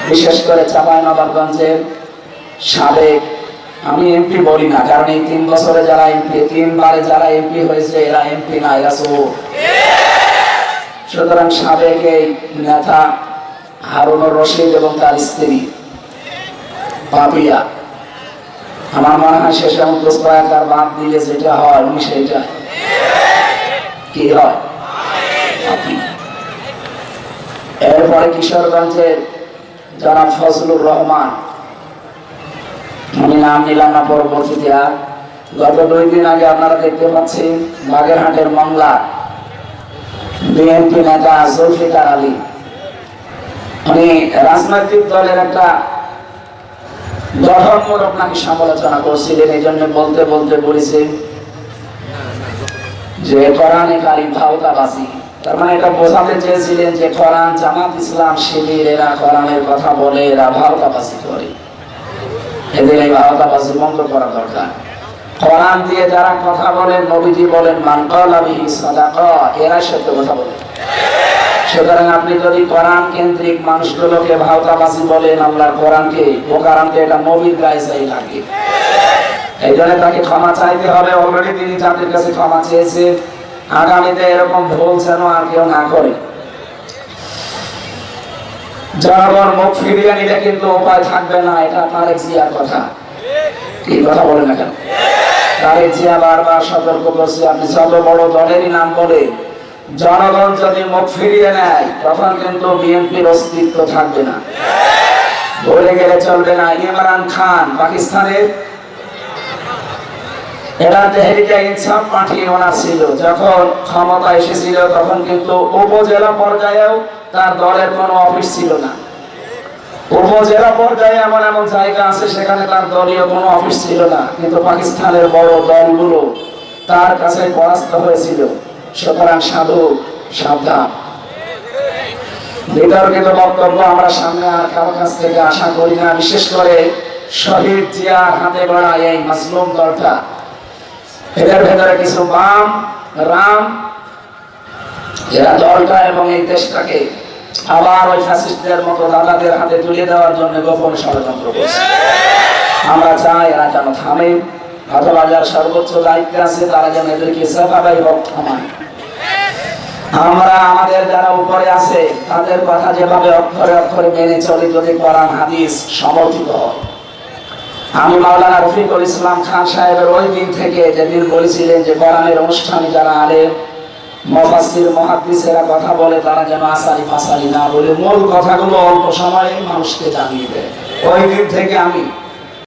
বিশেষ করে চাঁপাইনবাবগঞ্জের সাবেক, আমি এমপি বলি না, কারণ এই 3 বছরে যারা এমপি, 3 বারে যারা এমপি হয়েছে এরা এমপি না, এরা চোর। সুতরাং সাবেক এই নেতা হারুনুর রশিদ এবং তার স্ত্রী পাপিয়া, আমার মনে হয় শেষে মুস্তফার বাদ দিলে যেটা হয় উনি সেটা কি হয়। এরপরে কিশোরগঞ্জের যারা ফজলুর রহমান, আমি নাম নিলাম না পরবর্তীতে। গত 2 দিন আগে আপনারা দেখতে পাচ্ছেন বাগেরহাটের মামলা বিএনপি নেতা জুলফিকার আলী, উনি রাজনৈতিক দলের একটা গঠনমূলক নাকি সমালোচনা করছিলেন। এই জন্য বলতে বলতে বলেছে যে কোরআনে কারিম ভাওতাবাজি, তার মানে এটা বোঝাতে চেয়েছিলেন যে কোরআন, জামাত ইসলাম, শিবির এরা কোরআনের কথা বলে, এরা ভাওতাবাজি করে, এদের এই ভাওতাবাজি বন্ধ করা দরকার। কোরআন দিয়ে যারা কথা বলেন, নবীজি বলেন মান ক্বালা বিহি সাদাকা, এরা সত্য কথা বলে। সুতরাং আপনি যদি কোরআন কেন্দ্রিক মানুষগুলোকে ভাওতাবাজি বলেন, আল্লাহর কোরআনকে প্রকারান্তে, এটা নবীর গায়ে যাই লাগে। এই জন্য তাকে ক্ষমা চাইতে হবে। অলরেডি তিনি জাতির কাছে ক্ষমা চেয়েছে, আগামীতে এরকম ভুল যেন আর কেউ না করে। জনগণ মুখ ফিরিয়ে নিলে কিন্তু উপায় থাকবে না, এটা তারেক জিয়ার কথা। কি কথা বলেন না কেন? তারেক জিয়া বারবার সতর্ক করছে, আপনি যত বড় দলেরই নাম বলে জনগণ যদি মুখ ফিরিয়ে নেয় তখন কিন্তু বিএনপির অস্তিত্ব থাকবে না। বলে গেলে চলবে না। ইমরান খান পাকিস্তানের, এরা তেহরিকে ইনসাফ পার্টি ওনার ছিল, যখন ক্ষমতা এসেছিল তখন কিন্তু উপজেলা পর্যায়েও তার দলের কোনো অফিস ছিল না। উপজেলা পর্যায়ে এমন এমন জায়গা আছে সেখানে তার দলীয় কোনো অফিস ছিল না, কিন্তু পাকিস্তানের বড় দলগুলো তার কাছে পরাস্ত হয়েছিল। সুতরাং সাধু সাবধান। বিতর্কিত বক্তব্য আমরা সামনে আর কারো কাছ থেকে আশা করি না, বিশেষ করে শহীদ জিয়ার হাতে গড়া এই মাসলুম দলটা। এদের ভেতরে কিছু বাম রাম, এরা দলটা এবং এই দেশটাকে আবার ওই ফ্যাসিস্টদের মতো দাদাদের হাতে তুলে দেওয়ার জন্য গোপন ষড়যন্ত্র করছে। আমরা চাই এরা যেন থামে, অথবা যার সর্বোচ্চ দায়িত্বে আছে তারা যেন এদেরকে সেভাবেই হোক থামায়। আমরা আমাদের যারা উপরে আছে তাদের কথা যেভাবে অক্ষরে অক্ষরে মেনে চলি, যদি কোরআন হাদিস সমর্থিত হয়। আমি মাওলানা রফিকুল ইসলাম খান সাহেবের ওই দিন থেকে যেদিন বলেছিলেন যে কোরআনের অনুষ্ঠানে যারা আলেম, মুফাসসির, মুহাদ্দিসেরা কথা বলে তারা যেন আসারি ফাসারি না বলে মূল কথাগুলো অল্প সময়ে মানুষকে জানিয়ে দেয়, ওই দিন থেকে আমি